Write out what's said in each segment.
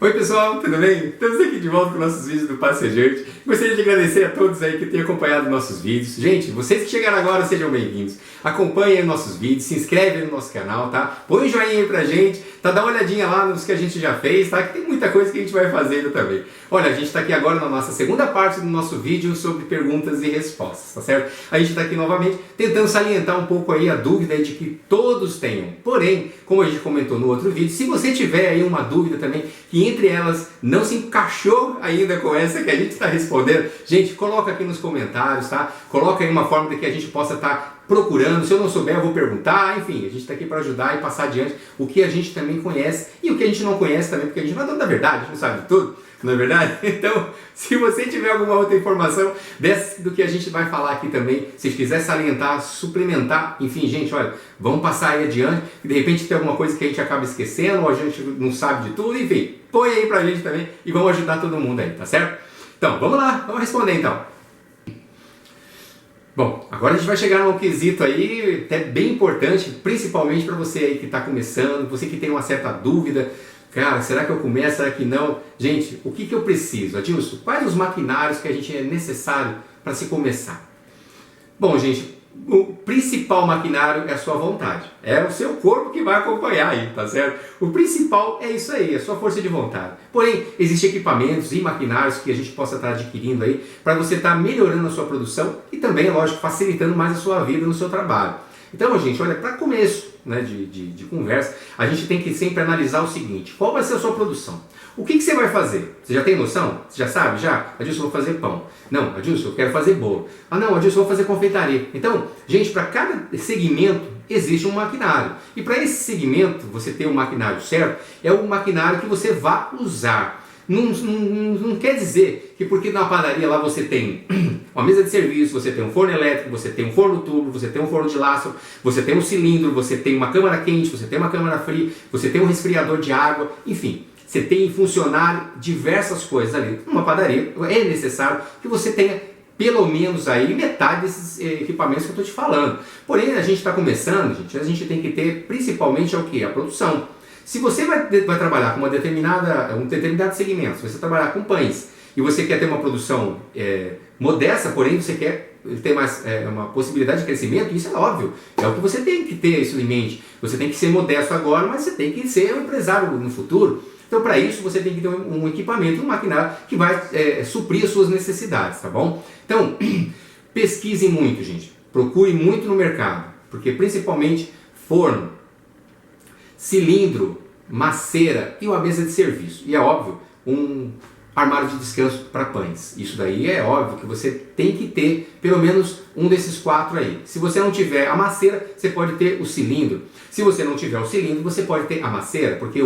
Oi pessoal, tudo bem? Estamos aqui de volta com nossos vídeos do Passejante. Gostaria de agradecer a todos aí que têm acompanhado nossos vídeos. Gente, vocês que chegaram agora, sejam bem-vindos. Acompanhem nossos vídeos, se inscrevem no nosso canal, tá? Põe um joinha aí pra gente, tá? Dá uma olhadinha lá nos que a gente já fez, tá? Que tem muita coisa que a gente vai fazendo também. Olha, a gente tá aqui agora na nossa segunda parte do nosso vídeo sobre perguntas e respostas, tá certo? A gente tá aqui novamente tentando salientar um pouco aí a dúvida de que todos tenham. Porém, como a gente comentou no outro vídeo, se você tiver aí uma dúvida também, que entre elas não se encaixou ainda com essa que a gente está respondendo, gente, coloca aqui nos comentários, tá? Coloca aí uma forma de que a gente possa estar procurando. Se eu não souber, eu vou perguntar. Enfim, a gente está aqui para ajudar e passar adiante o que a gente também conhece e o que a gente não conhece também, porque a gente não é dono da verdade, a gente não sabe de tudo, não é verdade? Então, se você tiver alguma outra informação do que a gente vai falar aqui também, se quiser salientar, suplementar, enfim, gente, olha, vamos passar aí adiante, e de repente tem alguma coisa que a gente acaba esquecendo, ou a gente não sabe de tudo, enfim, põe aí pra gente também e vamos ajudar todo mundo aí, tá certo? Então, vamos lá, vamos responder então. Bom, agora a gente vai chegar num quesito aí até bem importante, principalmente para você aí que está começando, você que tem uma certa dúvida. Cara, será que eu começo? Será que não? Gente, o que eu preciso? Adilson, quais os maquinários que a gente é necessário para se começar? Bom, gente, o principal maquinário é a sua vontade. É o seu corpo que vai acompanhar aí, tá certo? O principal é isso aí, a sua força de vontade. Porém, existem equipamentos e maquinários que a gente possa estar adquirindo aí para você estar melhorando a sua produção e também, lógico, facilitando mais a sua vida no seu trabalho. Então, gente, olha, para começo, né, de conversa, a gente tem que sempre analisar o seguinte: qual vai ser a sua produção? O que você vai fazer? Você já tem noção? Você já sabe? Já? Adilson, eu vou fazer pão. Não, Adilson, eu quero fazer bolo. Ah não, Adilson, eu vou fazer confeitaria. Então, gente, para cada segmento existe um maquinário. E para esse segmento, você ter o maquinário certo, é o maquinário que você vai usar. Não quer dizer que porque na padaria lá você tem uma mesa de serviço, você tem um forno elétrico, você tem um forno tubo, você tem um forno de laço, você tem um cilindro, você tem uma câmara quente, você tem uma câmara fria, você tem um resfriador de água, enfim, você tem funcionar diversas coisas ali. Numa padaria é necessário que você tenha pelo menos aí metade desses equipamentos que eu estou te falando. Porém, a gente está começando, gente, a gente tem que ter principalmente o que? A produção. Se você vai trabalhar com um determinado segmento, se você trabalhar com pães e você quer ter uma produção modesta, porém você quer ter mais uma possibilidade de crescimento, isso é óbvio, é o que você tem que ter isso em mente. Você tem que ser modesto agora, mas você tem que ser um empresário no futuro. Então, para isso, você tem que ter um equipamento, um maquinário que vai suprir as suas necessidades, tá bom? Então, pesquise muito, gente. Procure muito no mercado, porque principalmente forno, cilindro, maceira e uma mesa de serviço. E é óbvio, um armário de descanso para pães. Isso daí é óbvio que você tem que ter pelo menos um desses quatro aí. Se você não tiver a maceira, você pode ter o cilindro. Se você não tiver o cilindro, você pode ter a maceira, porque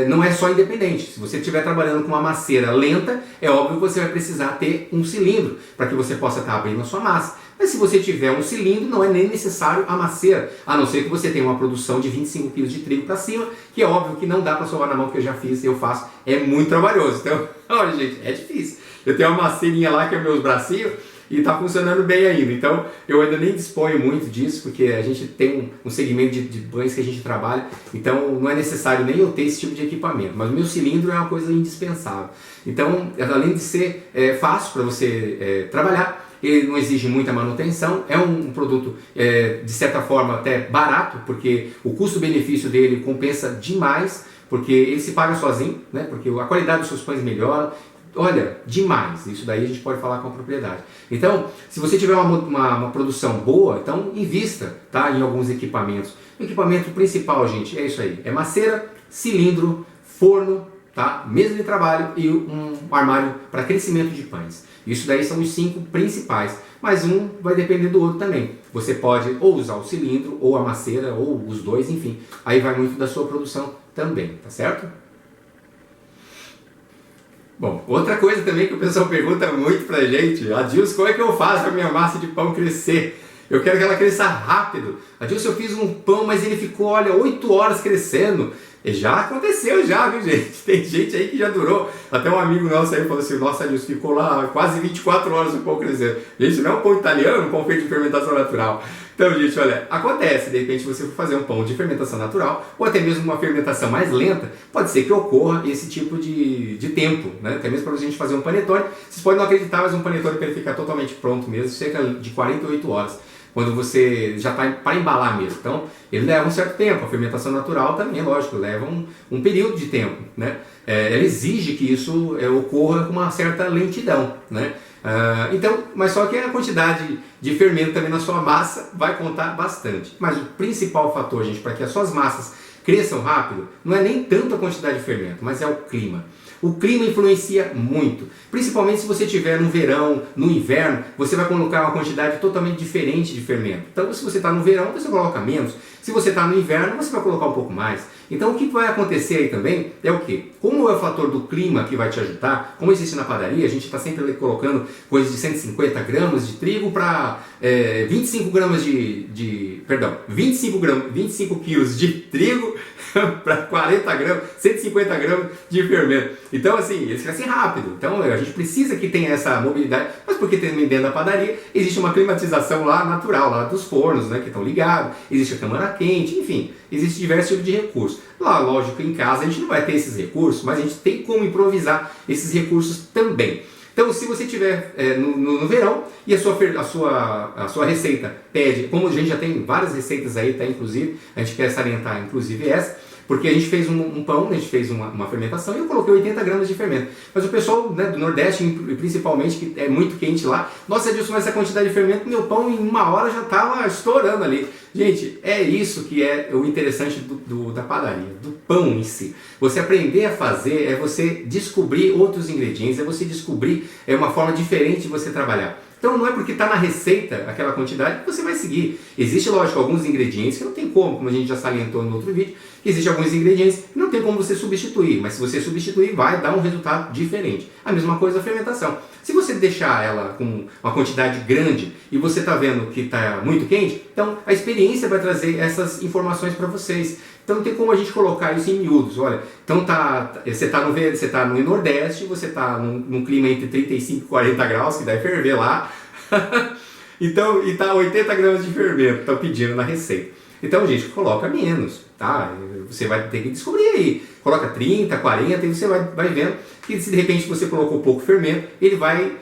não é só independente. Se você estiver trabalhando com uma maceira lenta, é óbvio que você vai precisar ter um cilindro para que você possa estar abrindo a sua massa. Mas se você tiver um cilindro, não é nem necessário a maceira, a não ser que você tenha uma produção de 25 kg de trigo para cima, que é óbvio que não dá para sovar na mão, que eu já fiz e eu faço, é muito trabalhoso. Então, olha gente, é difícil. Eu tenho uma maceirinha lá que é meus bracinhos e está funcionando bem ainda. Então, eu ainda nem disponho muito disso, porque a gente tem um segmento de pães que a gente trabalha, então não é necessário nem eu ter esse tipo de equipamento. Mas o meu cilindro é uma coisa indispensável. Então, além de ser fácil para você trabalhar, ele não exige muita manutenção, é um produto de certa forma até barato, porque o custo-benefício dele compensa demais, porque ele se paga sozinho, né? Porque a qualidade dos seus pães melhora. Olha, demais, isso daí a gente pode falar com propriedade. Então, se você tiver uma produção boa, então invista, tá, em alguns equipamentos. O equipamento principal, gente, é isso aí, é maceira, cilindro, forno, tá, mesa de trabalho e um armário para crescimento de pães. Isso daí são os 5 principais, mas um vai depender do outro também. Você pode ou usar o cilindro, ou a maceira, ou os dois, enfim. Aí vai muito da sua produção também, tá certo? Bom, outra coisa também que o pessoal pergunta muito pra gente: Adilson, como é que eu faço para minha massa de pão crescer? Eu quero que ela cresça rápido. Adilson, eu fiz um pão, mas ele ficou, olha, 8 horas crescendo. E já aconteceu já, viu gente? Tem gente aí que já durou. Até um amigo nosso aí falou assim: nossa, Adilson, ficou lá quase 24 horas o pão crescendo. Gente, não é um pão italiano, um pão feito de fermentação natural. Então, gente, olha, acontece, de repente você for fazer um pão de fermentação natural, ou até mesmo uma fermentação mais lenta, pode ser que ocorra esse tipo de tempo, né? Até mesmo para a gente fazer um panetone, vocês podem não acreditar, mas um panetone para ele ficar totalmente pronto mesmo, cerca de 48 horas, quando você já está para embalar mesmo. Então, ele leva um certo tempo, a fermentação natural também, lógico, leva um período de tempo, né? Ela exige que isso ocorra com uma certa lentidão, né? Então, mas só que a quantidade de fermento também na sua massa vai contar bastante. Mas o principal fator, gente, para que as suas massas cresçam rápido, não é nem tanto a quantidade de fermento, mas é o clima. O clima influencia muito, principalmente se você tiver no verão, no inverno, você vai colocar uma quantidade totalmente diferente de fermento. Então, se você está no verão, você coloca menos. Se você está no inverno, você vai colocar um pouco mais. Então, o que vai acontecer aí também é o quê? Como é o fator do clima que vai te ajudar, como existe na padaria, a gente está sempre colocando coisas de 150 gramas de trigo para 25 quilos de trigo para 40 gramas, 150 gramas de fermento. Então, assim, eles crescem rápido. Então, a gente precisa que tenha essa mobilidade, mas porque também dentro da padaria existe uma climatização lá natural, lá dos fornos, né, que estão ligados, existe a câmara quente, enfim, existe diversos tipos de recursos. Lá, lógico, em casa a gente não vai ter esses recursos, mas a gente tem como improvisar esses recursos também. Então, se você tiver no verão e a sua receita pede, como a gente já tem várias receitas aí, tá, inclusive, a gente quer salientar inclusive essa, porque a gente fez um pão, a gente fez uma fermentação e eu coloquei 80 gramas de fermento. Mas o pessoal, né, do Nordeste, principalmente, que é muito quente lá, nossa, Edilson, mas essa quantidade de fermento, meu pão em uma hora já estava estourando ali. Gente, é isso que é o interessante da padaria, do pão em si. Você aprender a fazer é você descobrir outros ingredientes, é você descobrir uma forma diferente de você trabalhar. Então não é porque está na receita aquela quantidade que você vai seguir. Existe, lógico, alguns ingredientes que não tem como a gente já salientou no outro vídeo, existem alguns ingredientes que não tem como você substituir, mas se você substituir vai dar um resultado diferente. A mesma coisa a fermentação. Se você deixar ela com uma quantidade grande e você está vendo que está muito quente, então a experiência vai trazer essas informações para vocês. Então não tem como a gente colocar isso em miúdos. Olha, então você está no Nordeste, você está num clima entre 35 e 40 graus, que deve ferver lá. Então, e está 80 gramas de fermento, estão pedindo na receita. Então, gente, coloca menos, tá? Você vai ter que descobrir aí. Coloca 30, 40 e você vai vendo que se de repente você colocou pouco fermento, ele vai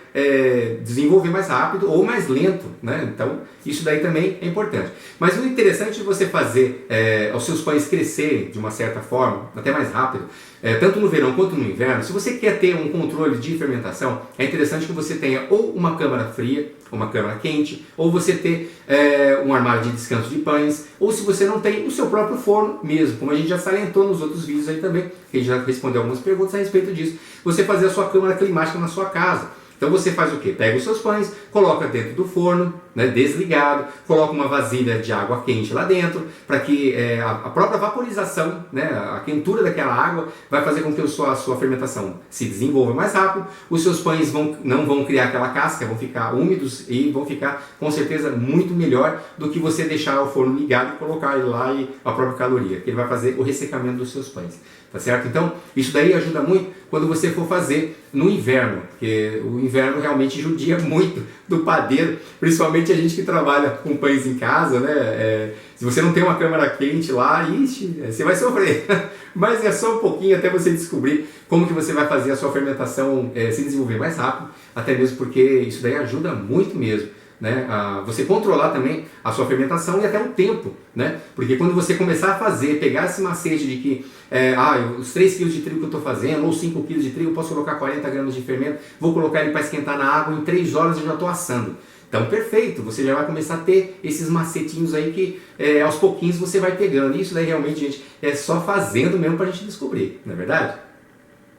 desenvolver mais rápido ou mais lento, né? Então, isso daí também é importante. Mas o interessante de você fazer os seus pães crescerem de uma certa forma, até mais rápido, tanto no verão quanto no inverno, se você quer ter um controle de fermentação, é interessante que você tenha ou uma câmara fria, ou uma câmara quente, ou você ter um armário de descanso de pães, ou se você não tem, o seu próprio forno mesmo, como a gente já salientou nos outros vídeos aí também, que a gente já respondeu algumas perguntas a respeito disso. Você fazer a sua câmara climática na sua casa. Então você faz o quê? Pega os seus pães, coloca dentro do forno, né, desligado, coloca uma vasilha de água quente lá dentro, para que a própria vaporização, né, a quentura daquela água, vai fazer com que a sua fermentação se desenvolva mais rápido, os seus pães não vão criar aquela casca, vão ficar úmidos e vão ficar com certeza muito melhor do que você deixar o forno ligado e colocar ele lá e a própria caloria, que ele vai fazer o ressecamento dos seus pães. Tá certo? Então, isso daí ajuda muito quando você for fazer no inverno, porque o inverno realmente judia muito do padeiro, principalmente a gente que trabalha com pães em casa, né? Se você não tem uma câmara quente lá, você vai sofrer. Mas é só um pouquinho até você descobrir como que você vai fazer a sua fermentação se desenvolver mais rápido, até mesmo porque isso daí ajuda muito mesmo. Né, você controlar também a sua fermentação e até o tempo, né? Porque quando você começar a fazer, pegar esse macete de que os 3 kg de trigo que eu estou fazendo, ou 5 kg de trigo, eu posso colocar 40 gramas de fermento, vou colocar ele para esquentar na água, em 3 horas eu já estou assando. Então, perfeito, você já vai começar a ter esses macetinhos aí que aos pouquinhos você vai pegando. Isso daí realmente, gente, é só fazendo mesmo para a gente descobrir, não é verdade?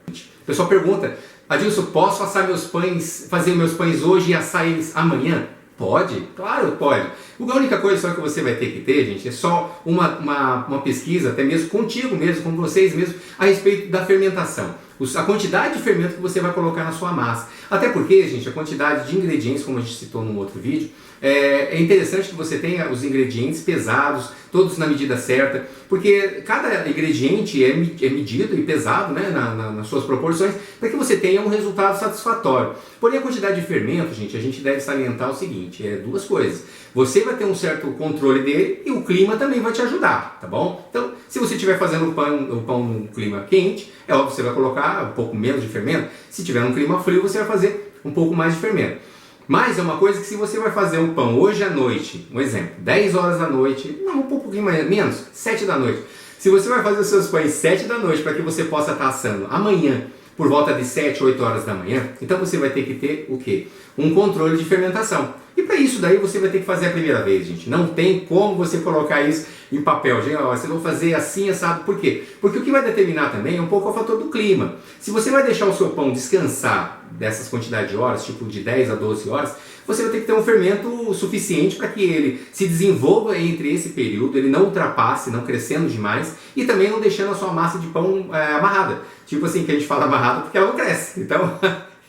O pessoal pergunta, Adilson, posso assar meus pães, fazer meus pães hoje e assar eles amanhã? Pode, claro, pode. A única coisa só que você vai ter que ter, gente, é só uma pesquisa, até mesmo contigo mesmo, com vocês mesmos, a respeito da fermentação. A quantidade de fermento que você vai colocar na sua massa. Até porque, gente, a quantidade de ingredientes, como a gente citou num outro vídeo, é interessante que você tenha os ingredientes pesados, todos na medida certa, porque cada ingrediente é medido e pesado, né, nas suas proporções, para que você tenha um resultado satisfatório. Porém, a quantidade de fermento, gente, a gente deve salientar o seguinte, duas coisas. Você vai ter um certo controle dele e o clima também vai te ajudar, tá bom? Então, se você estiver fazendo o pão num clima quente, é óbvio que você vai colocar um pouco menos de fermento. Se tiver num clima frio, você vai fazer um pouco mais de fermento. Mas é uma coisa que se você vai fazer um pão hoje à noite, um exemplo, 10 horas da noite, não, um pouquinho menos, 7 da noite. Se você vai fazer os seus pães 7 da noite para que você possa estar assando amanhã por volta de 7, 8 horas da manhã, então você vai ter que ter o quê? Um controle de fermentação. E para isso daí você vai ter que fazer a primeira vez, gente. Não tem como você colocar isso em papel. Gente, vocês vão fazer assim, assado. Por quê? Porque o que vai determinar também é um pouco o fator do clima. Se você vai deixar o seu pão descansar dessas quantidades de horas, tipo de 10 a 12 horas, você vai ter que ter um fermento suficiente para que ele se desenvolva entre esse período, ele não ultrapasse, não crescendo demais e também não deixando a sua massa de pão amarrada. Tipo assim, que a gente fala amarrada porque ela não cresce. Então,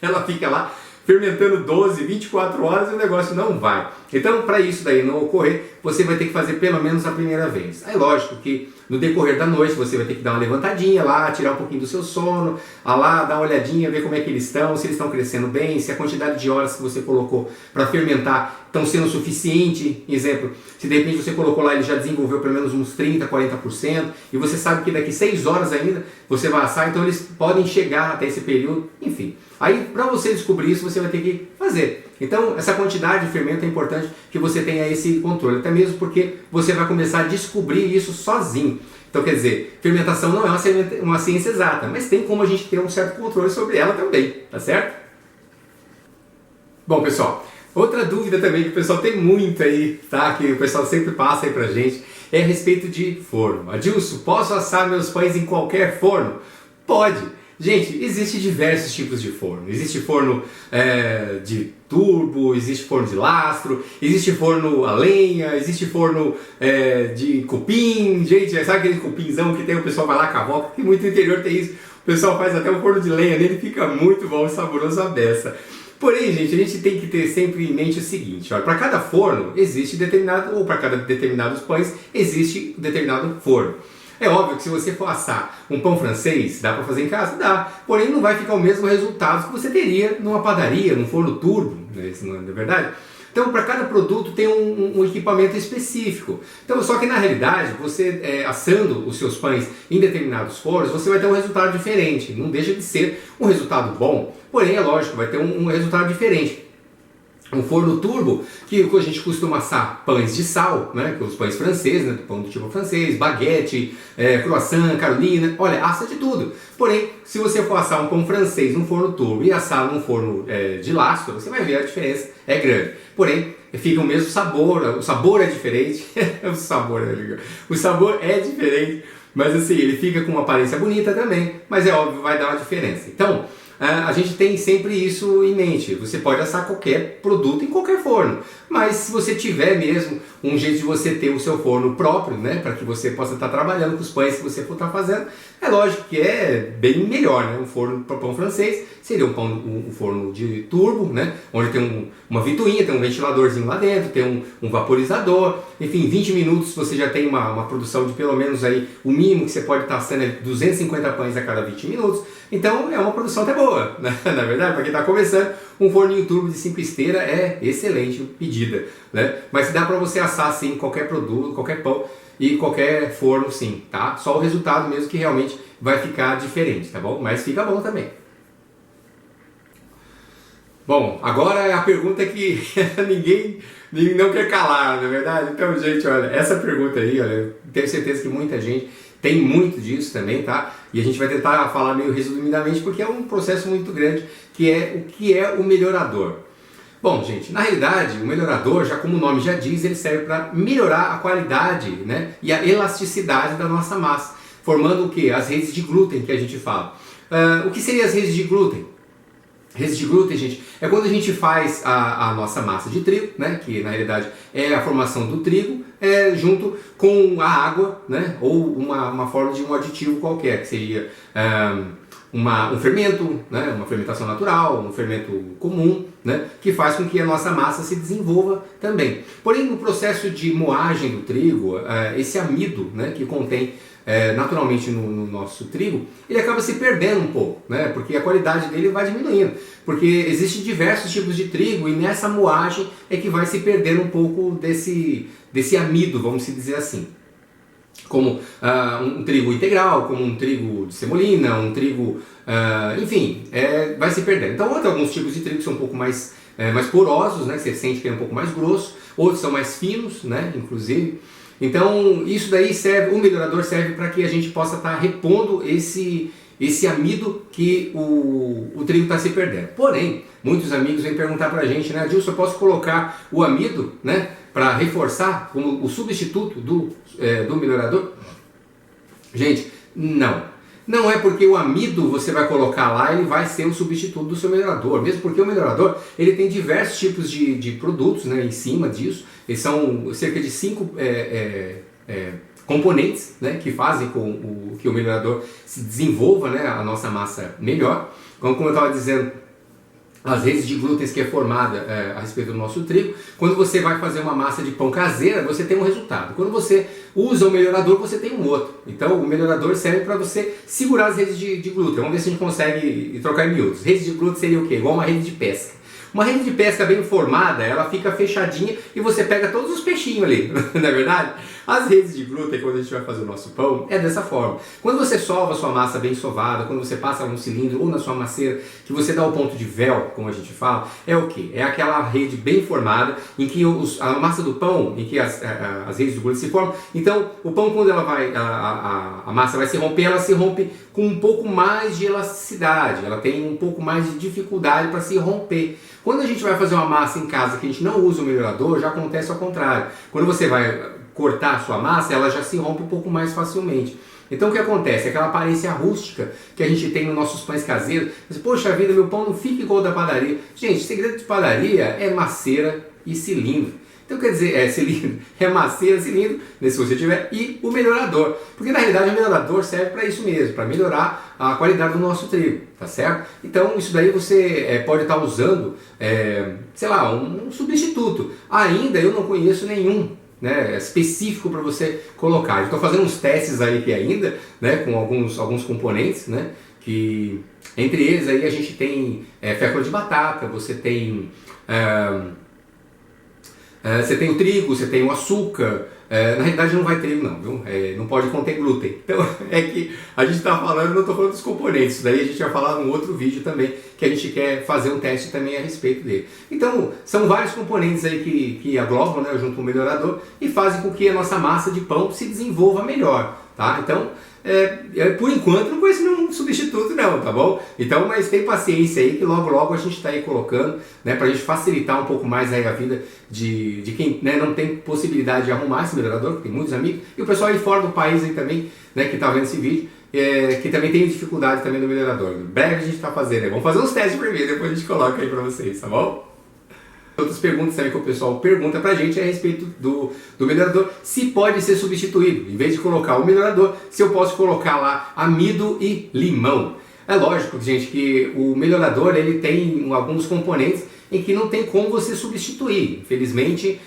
ela fica lá fermentando 12, 24 horas e o negócio não vai. Então, para isso daí não ocorrer, você vai ter que fazer pelo menos a primeira vez. Aí, lógico que no decorrer da noite você vai ter que dar uma levantadinha lá, tirar um pouquinho do seu sono, lá, dar uma olhadinha, ver como é que eles estão, se eles estão crescendo bem, se a quantidade de horas que você colocou para fermentar estão sendo suficiente. Exemplo, se de repente você colocou lá, ele já desenvolveu pelo menos uns 30, 40%, e você sabe que daqui 6 horas ainda você vai assar, então eles podem chegar até esse período, enfim. Aí, para você descobrir isso, você vai ter que fazer. Então, essa quantidade de fermento é importante que você tenha esse controle, até mesmo porque você vai começar a descobrir isso sozinho. Então, quer dizer, fermentação não é uma ciência exata, mas tem como a gente ter um certo controle sobre ela também, tá certo? Bom, pessoal, outra dúvida também que o pessoal tem muito aí, tá? Que o pessoal sempre passa aí pra gente, é a respeito de forno. Adilson, posso assar meus pães em qualquer forno? Pode! Gente, existe diversos tipos de forno. Existe forno de turbo, existe forno de lastro, existe forno a lenha, existe forno de cupim. Gente, sabe aquele cupinzão que tem, o pessoal vai lá cavoca, que muito interior tem isso. O pessoal faz até um forno de lenha nele, fica muito bom e saboroso a beça. Porém, gente, a gente tem que ter sempre em mente o seguinte, para cada forno existe determinado, ou para cada determinados pães existe determinado forno. É óbvio que se você for assar um pão francês, dá para fazer em casa? Dá. Porém, não vai ficar o mesmo resultado que você teria numa padaria, num forno turbo, né? Isso não é verdade? Então, para cada produto tem um equipamento específico. Então, só que na realidade, você assando os seus pães em determinados fornos, você vai ter um resultado diferente. Não deixa de ser um resultado bom, porém, é lógico, vai ter um resultado diferente. Um forno turbo, que a gente costuma assar pães de sal, né, que os pães franceses, né, pão do tipo francês, baguete, croissant, carolina, olha, assa de tudo. Porém, se você for assar um pão francês num forno turbo e assar num forno de lastro, você vai ver a diferença é grande. Porém, fica o mesmo sabor, o sabor é diferente, o sabor é diferente, mas assim, ele fica com uma aparência bonita também, mas é óbvio, vai dar uma diferença. Então, a gente tem sempre isso em mente. Você pode assar qualquer produto em qualquer forno, mas se você tiver mesmo um jeito de você ter o seu forno próprio, né, para que você possa estar trabalhando com os pães que você for estar fazendo, é lógico que é bem melhor, né? Um forno para pão francês seria um forno de turbo, né, onde tem uma ventoinha, tem um ventiladorzinho lá dentro, tem um vaporizador, enfim, 20 minutos você já tem uma produção de pelo menos aí, o mínimo que você pode estar assando é 250 pães a cada 20 minutos, então é uma produção até boa, né? Na verdade, para quem está começando, um forninho turbo de 5 esteiras é excelente pedida, né? Mas dá para você assar sim qualquer produto, qualquer pão e qualquer forno sim, tá? Só o resultado mesmo que realmente vai ficar diferente, tá bom? Mas fica bom também. Bom, agora é a pergunta que ninguém não quer calar, não é verdade? Então, gente, olha, essa pergunta aí, olha, eu tenho certeza que muita gente tem muito disso também, tá? E a gente vai tentar falar meio resumidamente porque é um processo muito grande, que é o que é o melhorador. Bom, gente, na realidade, o melhorador, já como o nome já diz, ele serve para melhorar a qualidade, né, e a elasticidade da nossa massa, formando o que? As redes de glúten que a gente fala. O que seriam as redes de glúten? Redes de glúten, gente, é quando a gente faz a nossa massa de trigo, né, que na realidade é a formação do trigo, junto com a água, né, ou uma forma de um aditivo qualquer, que seria um fermento, né, uma fermentação natural, um fermento comum, né, que faz com que a nossa massa se desenvolva também. Porém, no processo de moagem do trigo, esse amido, né, que contém naturalmente no nosso trigo, ele acaba se perdendo um pouco, né, porque a qualidade dele vai diminuindo, porque existem diversos tipos de trigo e nessa moagem é que vai se perdendo um pouco desse amido, vamos dizer assim. Como um trigo integral, como um trigo de semolina, um trigo, enfim, vai se perdendo. Então, tem alguns tipos de trigo que são um pouco mais porosos, né, que você sente que é um pouco mais grosso, outros são mais finos, né, inclusive. Então, isso daí o melhorador serve para que a gente possa estar repondo esse amido que o trigo está se perdendo. Porém, muitos amigos vêm perguntar para a gente, né, Adilson, eu posso colocar o amido, né, para reforçar como o substituto do melhorador? Gente, não. Não é porque o amido você vai colocar lá, ele vai ser o substituto do seu melhorador. Mesmo porque o melhorador ele tem diversos tipos de produtos, né, em cima disso. Eles são cerca de 5 componentes, né, que fazem com que o melhorador se desenvolva, né, a nossa massa melhor. Como eu estava dizendo, as redes de glúten que é formada a respeito do nosso trigo. Quando você vai fazer uma massa de pão caseira, você tem um resultado. Quando você usa o melhorador, você tem um outro. Então o melhorador serve para você segurar as redes de glúten. Vamos ver se a gente consegue trocar em miúdos. Redes de glúten seria o quê? Igual uma rede de pesca. Uma rede de pesca bem formada, ela fica fechadinha e você pega todos os peixinhos ali, não é verdade? As redes de glúten, quando a gente vai fazer o nosso pão, é dessa forma. Quando você sova a sua massa bem sovada, quando você passa num cilindro ou na sua masseira, que você dá o ponto de véu, como a gente fala, é o quê? É aquela rede bem formada, em que a massa do pão, em que as redes de glúten se formam. Então, o pão, quando ela vai, a massa vai se romper, ela se rompe com um pouco mais de elasticidade, ela tem um pouco mais de dificuldade para se romper. Quando a gente vai fazer uma massa em casa que a gente não usa o melhorador, já acontece ao contrário. Quando você vai cortar a sua massa, ela já se rompe um pouco mais facilmente. Então o que acontece? Aquela aparência rústica que a gente tem nos nossos pães caseiros. Mas, poxa vida, meu pão não fica igual da padaria. Gente, segredo de padaria é maceira e cilindro. Então quer dizer, cilindro, é maceira, cilindro, se você tiver, e o melhorador. Porque na realidade o melhorador serve para isso mesmo, para melhorar a qualidade do nosso trigo, tá certo? Então isso daí você pode estar usando, sei lá, um substituto. Ainda eu não conheço nenhum, né, específico para você colocar. Estou fazendo uns testes aí que ainda, né, com alguns componentes, né, que entre eles aí a gente tem fécula de batata, você tem o trigo, você tem o açúcar. Na realidade não vai trigo não, viu? Não pode conter glúten. Então é que a gente está falando, não estou falando dos componentes. Isso daí a gente vai falar num outro vídeo também, que a gente quer fazer um teste também a respeito dele. Então são vários componentes aí que aglobam, né, junto com o melhorador e fazem com que a nossa massa de pão se desenvolva melhor, tá? Então por enquanto não conheço nenhum substituto não, tá bom? Então, mas tem paciência aí que logo a gente está aí colocando, né, para a gente facilitar um pouco mais aí a vida de quem, né, não tem possibilidade de arrumar esse melhorador, porque tem muitos amigos, e o pessoal aí fora do país aí também, né, que está vendo esse vídeo, que também tem dificuldade também no melhorador. Em breve a gente está fazendo, né? Vamos fazer uns testes primeiro, depois a gente coloca aí para vocês, tá bom? Outras perguntas também que o pessoal pergunta pra gente é a respeito do melhorador, se pode ser substituído. Em vez de colocar o melhorador, se eu posso colocar lá amido e limão. É lógico, gente, que o melhorador ele tem alguns componentes em que não tem como você substituir. Infelizmente,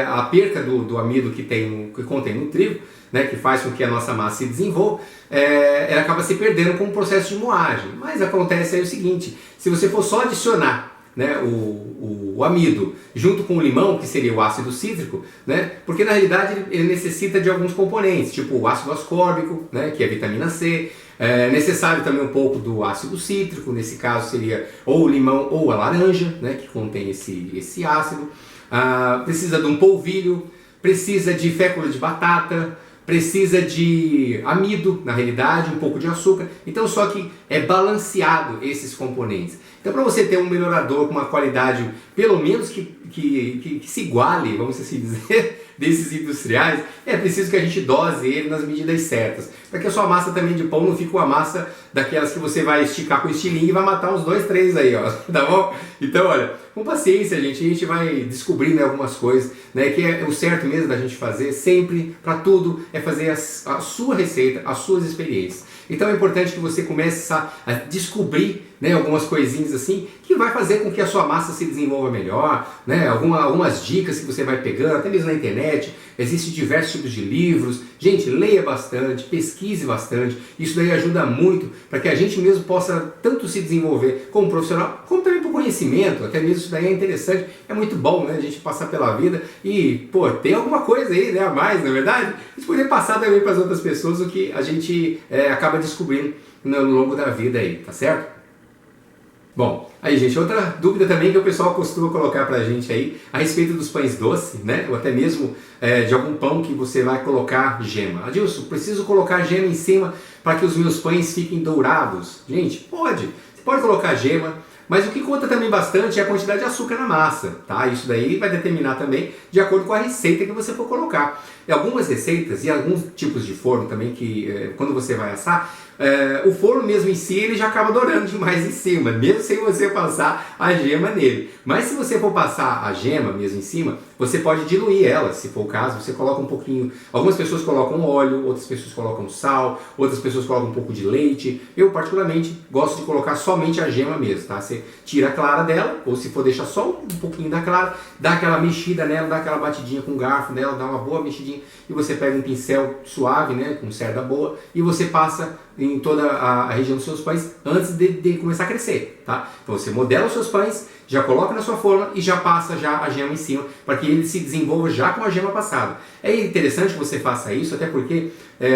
a perca do amido que contém no trigo, né, que faz com que a nossa massa se desenvolva, ela acaba se perdendo com o processo de moagem. Mas acontece aí o seguinte, se você for só adicionar, né, o amido junto com o limão, que seria o ácido cítrico, né, porque na realidade ele necessita de alguns componentes, tipo o ácido ascórbico, né, que é a vitamina C, é necessário também um pouco do ácido cítrico, nesse caso seria ou o limão ou a laranja, né, que contém esse ácido, precisa de um polvilho, precisa de fécula de batata, precisa de amido, na realidade, um pouco de açúcar. Então só que é balanceado esses componentes. Então para você ter um melhorador com uma qualidade pelo menos que se iguale, vamos assim dizer, desses industriais, é preciso que a gente dose ele nas medidas certas. Para que a sua massa também de pão não fique uma massa daquelas que você vai esticar com estilingue e vai matar uns 2, 3 aí, ó, tá bom? Então olha, com paciência gente, a gente vai descobrindo algumas coisas, né, que é o certo mesmo da gente fazer sempre, para tudo, é fazer a sua receita, as suas experiências. Então é importante que você comece a descobrir, né, algumas coisinhas assim que vai fazer com que a sua massa se desenvolva melhor, né, algumas dicas que você vai pegando, até mesmo na internet. Existem diversos tipos de livros. Gente, leia bastante, pesquise bastante. Isso daí ajuda muito para que a gente mesmo possa tanto se desenvolver como profissional, como também por conhecimento. Até mesmo isso daí é interessante, é muito bom, né, a gente passar pela vida e, pô, tem alguma coisa aí, né, a mais, não é verdade? A gente poder passar também para as outras pessoas o que a gente acaba descobrindo no longo da vida aí, tá certo? Bom, aí gente, outra dúvida também que o pessoal costuma colocar pra gente aí a respeito dos pães doces, né? Ou até mesmo de algum pão que você vai colocar gema. Adilson, preciso colocar gema em cima para que os meus pães fiquem dourados? Gente, pode. Você pode colocar gema, mas o que conta também bastante é a quantidade de açúcar na massa, tá? Isso daí vai determinar também de acordo com a receita que você for colocar. E algumas receitas e alguns tipos de forno também que quando você vai assar, o forno mesmo em si ele já acaba dourando demais em cima, mesmo sem você passar a gema nele. Mas se você for passar a gema mesmo em cima, você pode diluir ela, se for o caso, você coloca um pouquinho, algumas pessoas colocam óleo, outras pessoas colocam sal, outras pessoas colocam um pouco de leite. Eu particularmente gosto de colocar somente a gema mesmo, tá? Você tira a clara dela, ou se for deixar só um pouquinho da clara, dá aquela mexida nela, dá aquela batidinha com o garfo nela, dá uma boa mexidinha, e você pega um pincel suave, né, com cerda boa, e você passa em toda a região dos seus pães antes de começar a crescer, tá? Então você modela os seus pães, já coloca na sua forma e já passa já a gema em cima, para que ele se desenvolva já com a gema passada. É interessante que você faça isso, até porque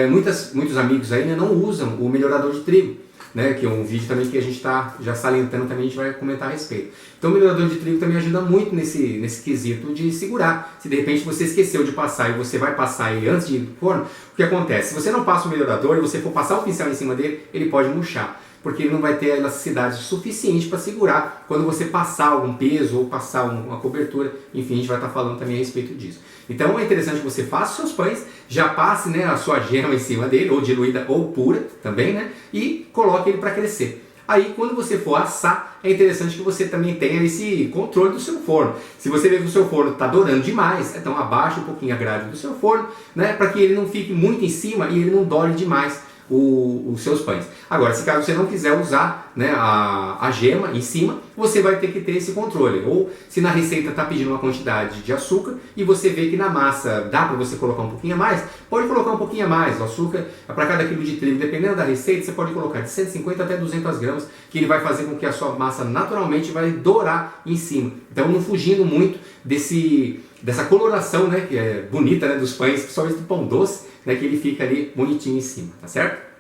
muitos amigos ainda não usam o melhorador de trigo, né, que é um vídeo também que a gente está já salientando, também a gente vai comentar a respeito. Então o melhorador de trigo também ajuda muito nesse quesito de segurar. Se de repente você esqueceu de passar e você vai passar ele antes de ir pro forno, o que acontece? Se você não passa o melhorador e você for passar o pincel em cima dele, ele pode murchar, porque ele não vai ter a elasticidade suficiente para segurar quando você passar algum peso ou passar uma cobertura. Enfim, a gente vai estar falando também a respeito disso. Então é interessante que você faça os seus pães, já passe, né, a sua gema em cima dele, ou diluída ou pura também, né, e coloque ele para crescer. Aí quando você for assar, é interessante que você também tenha esse controle do seu forno. Se você vê que o seu forno está dourando demais, então abaixa um pouquinho a grade do seu forno, né, para que ele não fique muito em cima e ele não doure demais os seus pães. Agora, se caso você não quiser usar, né, a gema em cima, você vai ter que ter esse controle. Ou se na receita está pedindo uma quantidade de açúcar e você vê que na massa dá para você colocar um pouquinho a mais, pode colocar um pouquinho a mais. O açúcar, para cada quilo de trigo, dependendo da receita, você pode colocar de 150 até 200 gramas, que ele vai fazer com que a sua massa naturalmente vai dourar em cima. Então, não fugindo muito dessa coloração, né, que é bonita, né, dos pães, principalmente do pão doce, né, que ele fica ali bonitinho em cima, tá certo?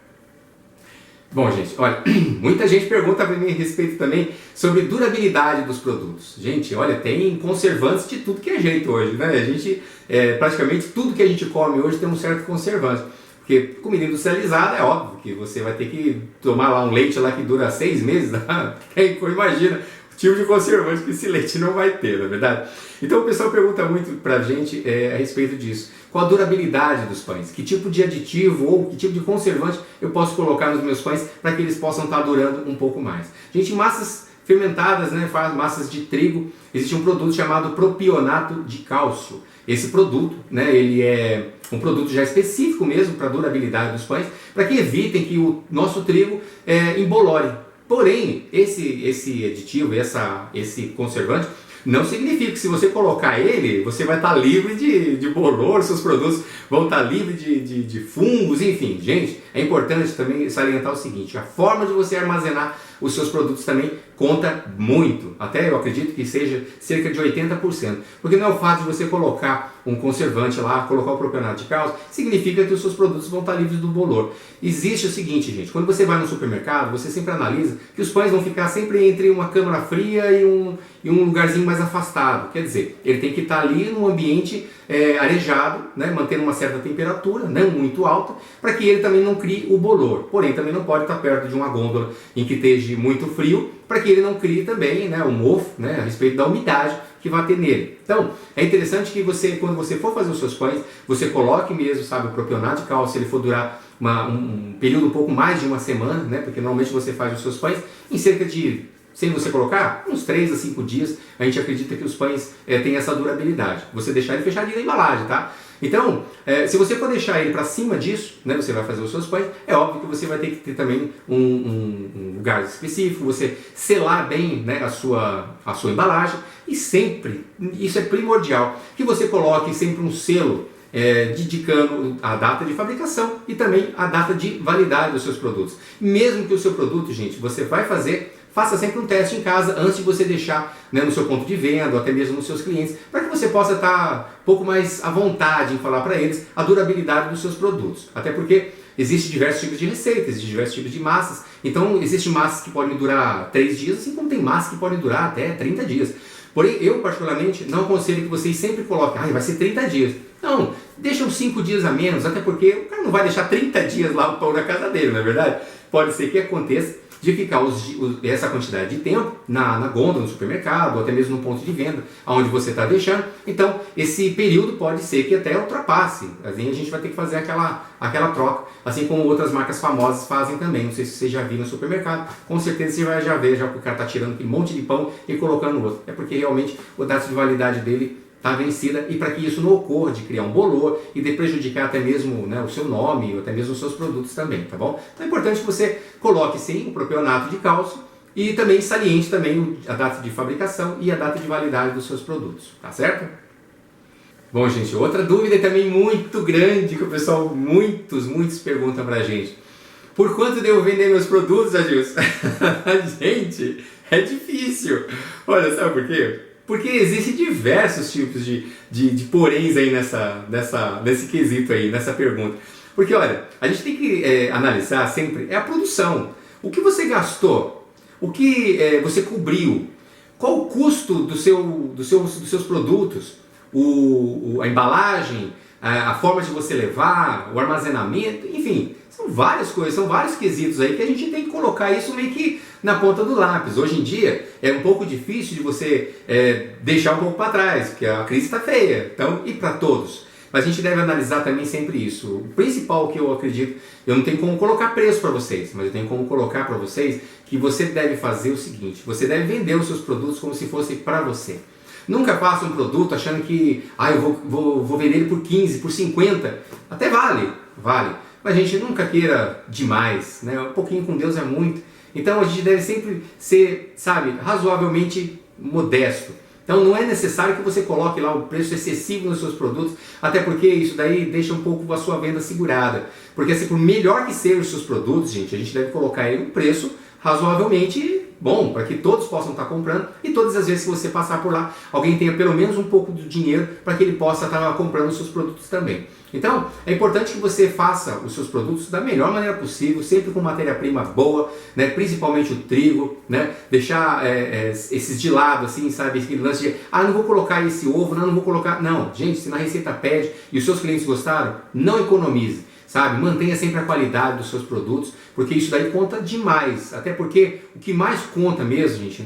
Bom, gente, olha, muita gente pergunta para mim a respeito também sobre durabilidade dos produtos. Gente, olha, tem conservantes de tudo que é jeito hoje, né? A gente, praticamente tudo que a gente come hoje tem um certo conservante. Porque comida industrializada é óbvio que você vai ter que tomar lá um leite lá que dura 6 meses, né? Imagina o tipo de conservante que esse leite não vai ter, não é verdade? Então o pessoal pergunta muito pra gente a respeito disso. Qual a durabilidade dos pães? Que tipo de aditivo ou que tipo de conservante eu posso colocar nos meus pães para que eles possam estar durando um pouco mais? Gente, massas fermentadas, né, massas de trigo, existe um produto chamado propionato de cálcio. Esse produto, né, ele é um produto já específico mesmo para a durabilidade dos pães, para que evitem que o nosso trigo embolore. Porém, esse aditivo, esse conservante, não significa que se você colocar ele, você vai estar livre de bolor, seus produtos vão estar livres de fungos, enfim. Gente, é importante também salientar o seguinte, a forma de você armazenar os seus produtos também conta muito, até eu acredito que seja cerca de 80%, porque não é o fato de você colocar um conservante lá, colocar o propionato de cálcio, significa que os seus produtos vão estar livres do bolor. Existe o seguinte, gente, quando você vai no supermercado, você sempre analisa que os pães vão ficar sempre entre uma câmara fria e um lugarzinho mais afastado, quer dizer, ele tem que estar ali num ambiente arejado, né, mantendo uma certa temperatura, não muito alta, para que ele também não crie o bolor. Porém, também não pode estar perto de uma gôndola em que esteja muito frio, para que ele não crie também, né, o mofo, né, a respeito da umidade que vai ter nele. Então, é interessante que você, quando você for fazer os seus pães, você coloque mesmo, sabe, o propionato de cálcio, se ele for durar um período um pouco mais de uma semana, né, porque normalmente você faz os seus pães em cerca de, sem você colocar, uns 3 a 5 dias, a gente acredita que os pães têm essa durabilidade. Você deixar ele fechadinho na embalagem, tá? Então, se você for deixar ele para cima disso, né, você vai fazer os seus pães, é óbvio que você vai ter que ter também um lugar específico, você selar bem, né, a sua embalagem, e sempre, isso é primordial, que você coloque sempre um selo indicando a data de fabricação e também a data de validade dos seus produtos. Mesmo que o seu produto, gente, você vai fazer, faça sempre um teste em casa antes de você deixar, né, no seu ponto de venda ou até mesmo nos seus clientes, para que você possa estar um pouco mais à vontade em falar para eles a durabilidade dos seus produtos. Até porque existem diversos tipos de receitas, existem diversos tipos de massas. Então, existem massas que podem durar 3 dias, assim como tem massas que podem durar até 30 dias. Porém, eu particularmente não aconselho que vocês sempre coloquem, vai ser 30 dias. Não, deixa uns 5 dias a menos, até porque o cara não vai deixar 30 dias lá o pão na casa dele, não é verdade? Pode ser que aconteça de ficar essa quantidade de tempo na gôndola, no supermercado, ou até mesmo no ponto de venda, onde você está deixando. Então, esse período pode ser que até ultrapasse. Assim, a gente vai ter que fazer aquela troca, assim como outras marcas famosas fazem também. Não sei se você já viu no supermercado, com certeza você vai já ver, já que o cara está tirando aquele monte de pão e colocando no outro. É porque realmente o data de validade dele está vencida, e para que isso não ocorra de criar um bolor e de prejudicar até mesmo, né, o seu nome ou até mesmo os seus produtos também, tá bom? Então é importante que você coloque sim o propionato de cálcio e também saliente também a data de fabricação e a data de validade dos seus produtos, tá certo? Bom, gente, outra dúvida também muito grande que o pessoal, muitos perguntam pra gente. Por quanto devo vender meus produtos, Adilson? Gente, é difícil. Olha, sabe por quê? Porque existem diversos tipos de poréns aí nesse quesito aí, nessa pergunta. Porque, olha, a gente tem que analisar sempre a produção. O que você gastou? O que você cobriu? Qual o custo dos seus produtos? A embalagem, a forma de você levar, o armazenamento, enfim, são várias coisas, são vários quesitos aí que a gente tem que colocar isso meio que na ponta do lápis. Hoje em dia é um pouco difícil de você deixar um pouco para trás, porque a crise está feia, então, e para todos. Mas a gente deve analisar também sempre isso. O principal que eu acredito, eu não tenho como colocar preço para vocês, mas eu tenho como colocar para vocês que você deve fazer o seguinte: você deve vender os seus produtos como se fosse para você. Nunca faça um produto achando que eu vou vender ele por 15, por 50, até vale, mas a gente nunca queira demais, né? Um pouquinho com Deus é muito. Então a gente deve sempre ser, sabe, razoavelmente modesto. Então não é necessário que você coloque lá o preço excessivo nos seus produtos, até porque isso daí deixa um pouco a sua venda segurada. Porque assim, por melhor que sejam os seus produtos, gente, a gente deve colocar aí um preço razoavelmente bom, para que todos possam estar comprando e todas as vezes que você passar por lá, alguém tenha pelo menos um pouco de dinheiro para que ele possa estar comprando os seus produtos também. Então, é importante que você faça os seus produtos da melhor maneira possível, sempre com matéria-prima boa, né? Principalmente o trigo, né? Deixar esses de lado, assim, sabe? Aquele lance de, não vou colocar esse ovo, não vou colocar... Não, gente, se na receita pede e os seus clientes gostaram, não economize, sabe? Mantenha sempre a qualidade dos seus produtos, porque isso daí conta demais. Até porque o que mais conta mesmo, gente,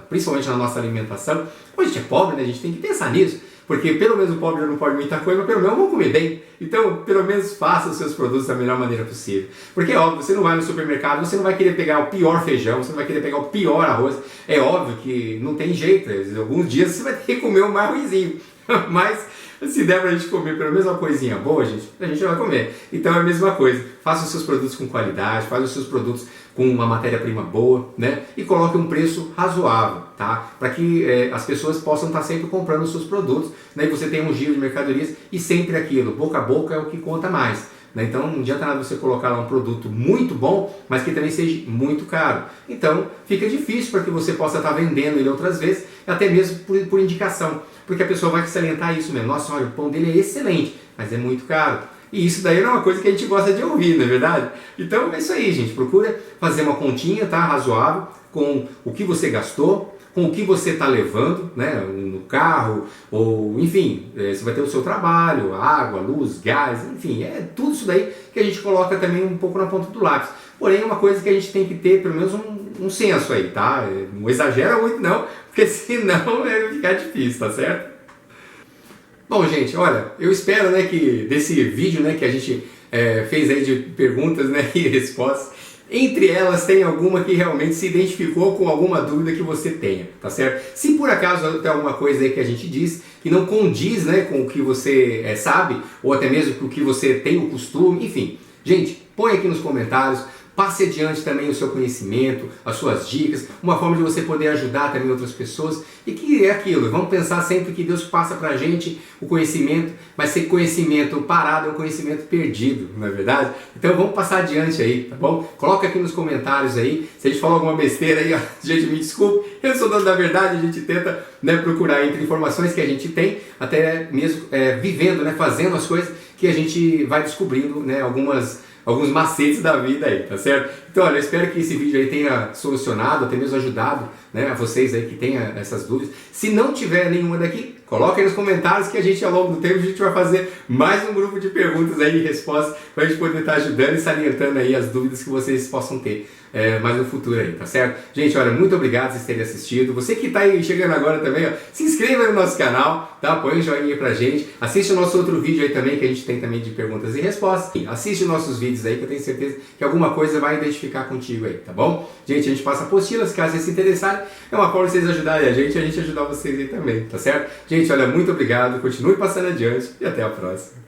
principalmente na nossa alimentação, quando a gente é pobre, né? A gente tem que pensar nisso. Porque pelo menos o pobre já não pode muita coisa, mas pelo menos vão comer bem. Então, pelo menos faça os seus produtos da melhor maneira possível. Porque é óbvio, você não vai no supermercado, você não vai querer pegar o pior feijão, você não vai querer pegar o pior arroz. É óbvio que não tem jeito, alguns dias você vai ter que comer um mais ruinzinho. Mas se der pra gente comer pelo menos uma coisinha boa, gente, a gente vai comer. Então é a mesma coisa. Faça os seus produtos com qualidade, faça os seus produtos com uma matéria-prima boa, né? E coloque um preço razoável, tá? Para que as pessoas possam estar sempre comprando os seus produtos, né? E você tem um giro de mercadorias e sempre aquilo, boca a boca é o que conta mais. Então não adianta nada você colocar lá um produto muito bom, mas que também seja muito caro. Então fica difícil para que você possa estar vendendo ele outras vezes, até mesmo por indicação. Porque a pessoa vai salientar isso mesmo. Nossa, olha, o pão dele é excelente, mas é muito caro. E isso daí não é uma coisa que a gente gosta de ouvir, não é verdade? Então é isso aí, gente. Procura fazer uma continha, tá? Razoável, com o que você gastou, com o que você está levando, né? No carro, ou enfim, você vai ter o seu trabalho, água, luz, gás, enfim, é tudo isso daí que a gente coloca também um pouco na ponta do lápis. Porém, é uma coisa que a gente tem que ter pelo menos um senso aí, tá? Não exagera muito não, porque senão vai ficar difícil, tá certo? Bom, gente, olha, eu espero, né, que desse vídeo, né, que a gente fez aí de perguntas, né, e respostas, Entre elas tem alguma que realmente se identificou com alguma dúvida que você tenha, tá certo? Se por acaso tem alguma coisa aí que a gente diz que não condiz, né, com o que você sabe, ou até mesmo com o que você tem o costume, enfim. Gente, põe aqui nos comentários, passe adiante também o seu conhecimento, as suas dicas, uma forma de você poder ajudar também outras pessoas. E que é aquilo, vamos pensar sempre que Deus passa pra gente o conhecimento, mas ser conhecimento parado é um conhecimento perdido, não é verdade? Então vamos passar adiante aí, tá bom? Coloca aqui nos comentários aí, se a gente falou alguma besteira aí, ó, gente, me desculpe, eu sou dono da verdade, a gente tenta, né, procurar entre informações que a gente tem, até mesmo vivendo, né, fazendo as coisas que a gente vai descobrindo, né, alguns macetes da vida aí, tá certo? Então, olha, eu espero que esse vídeo aí tenha solucionado, até mesmo ajudado, né, a vocês aí que tenham essas dúvidas. Se não tiver nenhuma daqui, coloca aí nos comentários que a gente, ao longo do tempo, a gente vai fazer mais um grupo de perguntas aí e respostas para a gente poder estar ajudando e salientando aí as dúvidas que vocês possam ter mais no futuro aí, tá certo? Gente, olha, muito obrigado por vocês terem assistido. Você que está aí chegando agora também, ó, se inscreva no nosso canal, tá? Põe um joinha aí pra gente. Assiste o nosso outro vídeo aí também, que a gente tem também de perguntas e respostas. Assiste os nossos vídeos aí, que eu tenho certeza que alguma coisa vai identificar contigo aí, tá bom? Gente, a gente passa apostilas, caso vocês se interessarem. É uma forma de vocês ajudarem a gente e a gente ajudar vocês aí também, tá certo? Gente, olha, muito obrigado. Continue passando adiante e até a próxima.